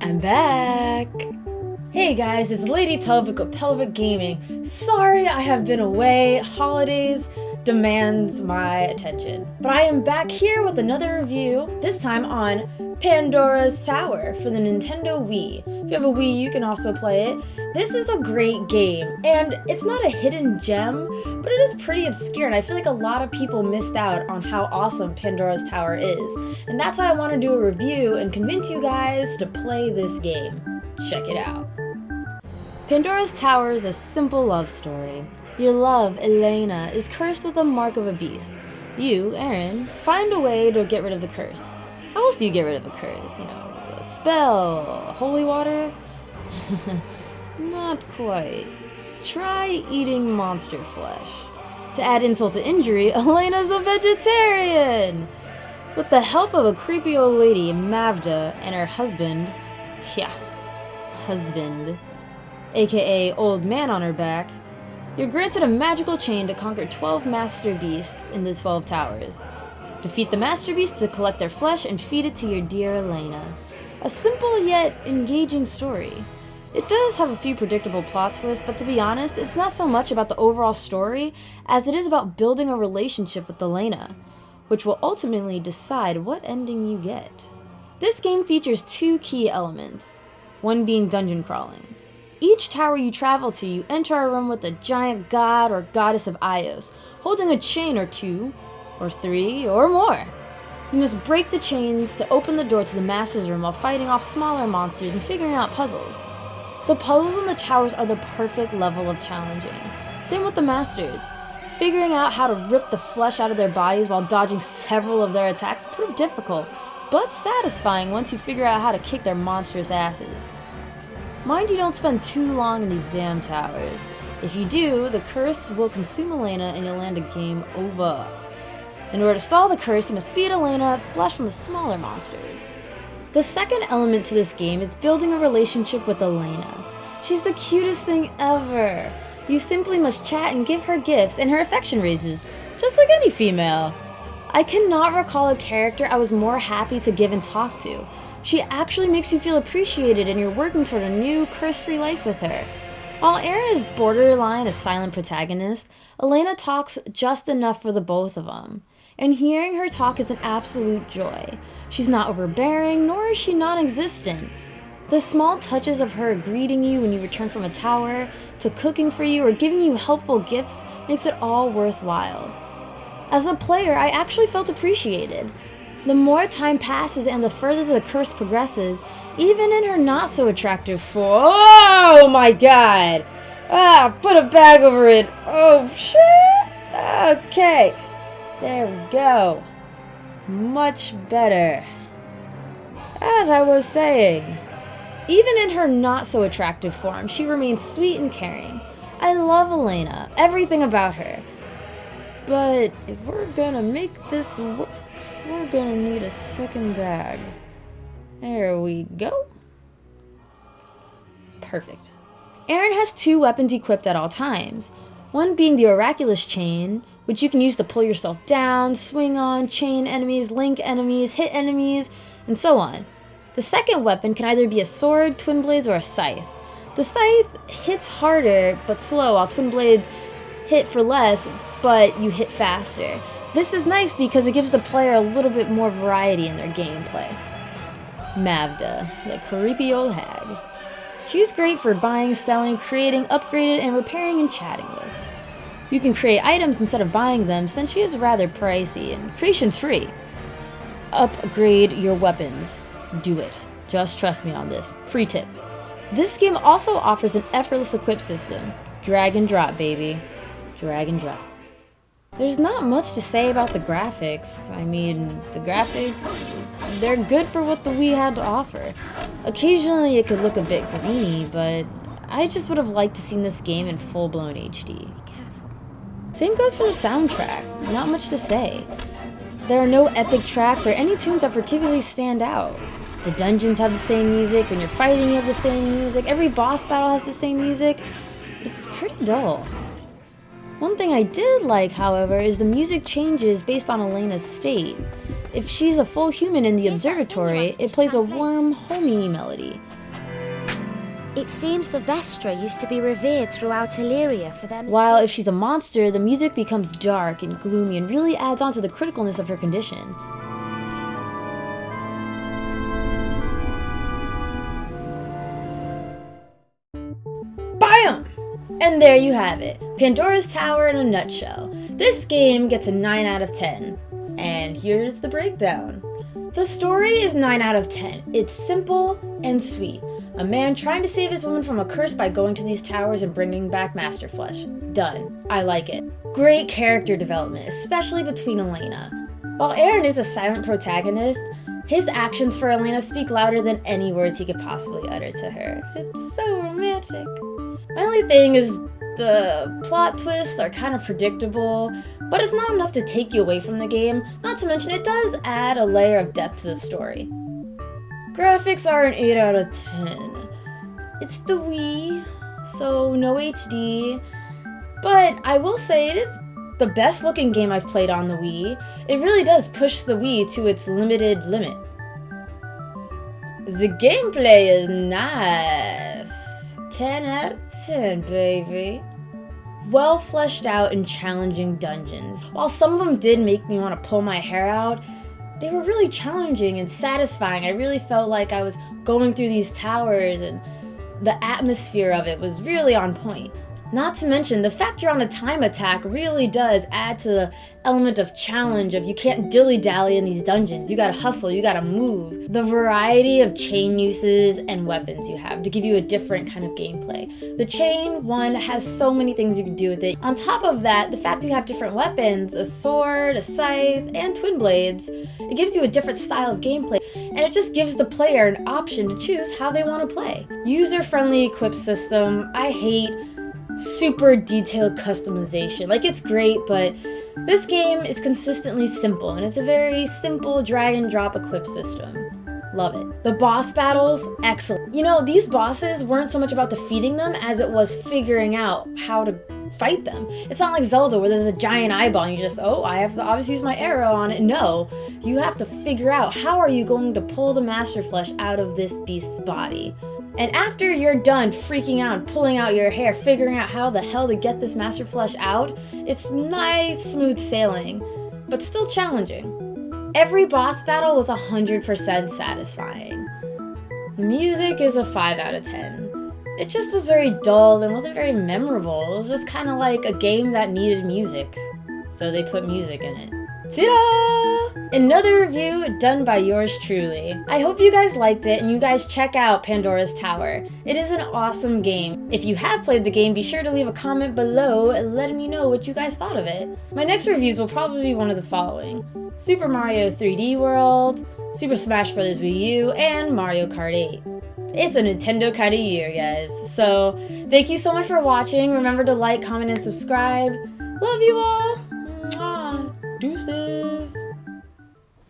I'm back! Hey guys, it's Lady Pelvic of Pelvic Gaming. Sorry I have been away, holidays demands my attention. But I am back here with another review, this time on Pandora's Tower for the Nintendo Wii. If you have a Wii, you can also play it. This is a great game, and it's not a hidden gem, but it is pretty obscure, and I feel like a lot of people missed out on how awesome Pandora's Tower is. And that's why I want to do a review and convince you guys to play this game. Check it out. Pandora's Tower is a simple love story. Your love, Elena, is cursed with the mark of a beast. You, Aaron, find a way to get rid of the curse. How else do you get rid of a curse? A spell? Holy water? Not quite. Try eating monster flesh. To add insult to injury, Elena's a vegetarian! With the help of a creepy old lady, Mavda, and her husband, aka old man on her back, you're granted a magical chain to conquer 12 master beasts in the 12 towers. Defeat the master beasts to collect their flesh and feed it to your dear Elena. A simple yet engaging story. It does have a few predictable plot twists, but to be honest, it's not so much about the overall story as it is about building a relationship with Elena, which will ultimately decide what ending you get. This game features two key elements, one being dungeon crawling. Each tower you travel to, you enter a room with a giant god or goddess of Ios, holding a chain or two, or three, or more. You must break the chains to open the door to the master's room while fighting off smaller monsters and figuring out puzzles. The puzzles in the towers are the perfect level of challenging. Same with the masters. Figuring out how to rip the flesh out of their bodies while dodging several of their attacks proved difficult, but satisfying once you figure out how to kick their monstrous asses. Mind you don't spend too long in these damn towers. If you do, the curse will consume Elena and you'll land a game over. In order to stall the curse, you must feed Elena flesh from the smaller monsters. The second element to this game is building a relationship with Elena. She's the cutest thing ever. You simply must chat and give her gifts and her affection raises, just like any female. I cannot recall a character I was more happy to give and talk to. She actually makes you feel appreciated and you're working toward a new, curse-free life with her. While Aaron is borderline a silent protagonist, Elena talks just enough for the both of them. And hearing her talk is an absolute joy. She's not overbearing, nor is she non-existent. The small touches of her greeting you when you return from a tower, to cooking for you or giving you helpful gifts makes it all worthwhile. As a player, I actually felt appreciated. The more time passes and the further the curse progresses, even in her not-so-attractive form— oh my god! Put a bag over it! Oh shit! Okay, there we go. Much better. As I was saying, even in her not-so-attractive form, she remains sweet and caring. I love Elena, everything about her. But if we're gonna make this work, we're gonna need a second bag. There we go. Perfect. Aaron has two weapons equipped at all times. One being the Oraculous Chain, which you can use to pull yourself down, swing on, chain enemies, link enemies, hit enemies, and so on. The second weapon can either be a sword, twin blades, or a scythe. The scythe hits harder but slow, while twin blades hit for less, but you hit faster. This is nice because it gives the player a little bit more variety in their gameplay. Mavda, the creepy old hag. She's great for buying, selling, creating, upgrading, and repairing and chatting with. You can create items instead of buying them since she is rather pricey, and creation's free. Upgrade your weapons. Do it. Just trust me on this. Free tip. This game also offers an effortless equip system. Drag and drop, baby. Drag and drop. There's not much to say about the graphics. I mean, the graphics, they're good for what the Wii had to offer. Occasionally it could look a bit grainy, but I just would have liked to see this game in full-blown HD. Same goes for the soundtrack. Not much to say. There are no epic tracks or any tunes that particularly stand out. The dungeons have the same music, when you're fighting you have the same music, every boss battle has the same music. It's pretty dull. One thing I did like, however, is the music changes based on Elena's state. If she's a full human in the observatory, it plays a warm, homey melody. It seems the Vestra used to be revered throughout Illyria for their While if she's a monster, the music becomes dark and gloomy and really adds on to the criticalness of her condition. BAM! And there you have it, Pandora's Tower in a nutshell. This game gets a 9 out of 10. And here's the breakdown. The story is 9 out of 10. It's simple and sweet. A man trying to save his woman from a curse by going to these towers and bringing back Master Flesh. Done. I like it. Great character development, especially between Elena. While Aaron is a silent protagonist, his actions for Elena speak louder than any words he could possibly utter to her. It's so romantic. My only thing is the plot twists are kind of predictable, but it's not enough to take you away from the game, not to mention it does add a layer of depth to the story. Graphics are an 8 out of 10. It's the Wii, so no HD, but I will say it is the best looking game I've played on the Wii. It really does push the Wii to its limited limit. The gameplay is nice. 10 out of 10, baby. Well fleshed out and challenging dungeons. While some of them did make me want to pull my hair out, they were really challenging and satisfying. I really felt like I was going through these towers and the atmosphere of it was really on point. Not to mention, the fact you're on a time attack really does add to the element of challenge of you can't dilly-dally in these dungeons. You gotta hustle, you gotta move. The variety of chain uses and weapons you have to give you a different kind of gameplay. The chain one has so many things you can do with it. On top of that, the fact you have different weapons, a sword, a scythe, and twin blades, it gives you a different style of gameplay, and it just gives the player an option to choose how they want to play. User-friendly equip system. I hate super detailed customization. Like, it's great, but this game is consistently simple, and it's a very simple drag and drop equip system. Love it. The boss battles, excellent. You know, these bosses weren't so much about defeating them as it was figuring out how to fight them. It's not like Zelda where there's a giant eyeball and you just, oh, I have to obviously use my arrow on it. No, you have to figure out how are you going to pull the Master Flesh out of this beast's body. And after you're done freaking out and pulling out your hair, figuring out how the hell to get this Master Flesh out, it's nice, smooth sailing, but still challenging. Every boss battle was 100% satisfying. The music is a 5 out of 10. It just was very dull and wasn't very memorable. It was just kind of like a game that needed music, so they put music in it. Ta-da! Another review done by yours truly. I hope you guys liked it and you guys check out Pandora's Tower. It is an awesome game. If you have played the game, be sure to leave a comment below letting me know what you guys thought of it. My next reviews will probably be one of the following: Super Mario 3D World, Super Smash Bros. Wii U, and Mario Kart 8. It's a Nintendo kind of year, guys. So, thank you so much for watching. Remember to like, comment, and subscribe. Love you all! Mwah. Deuces!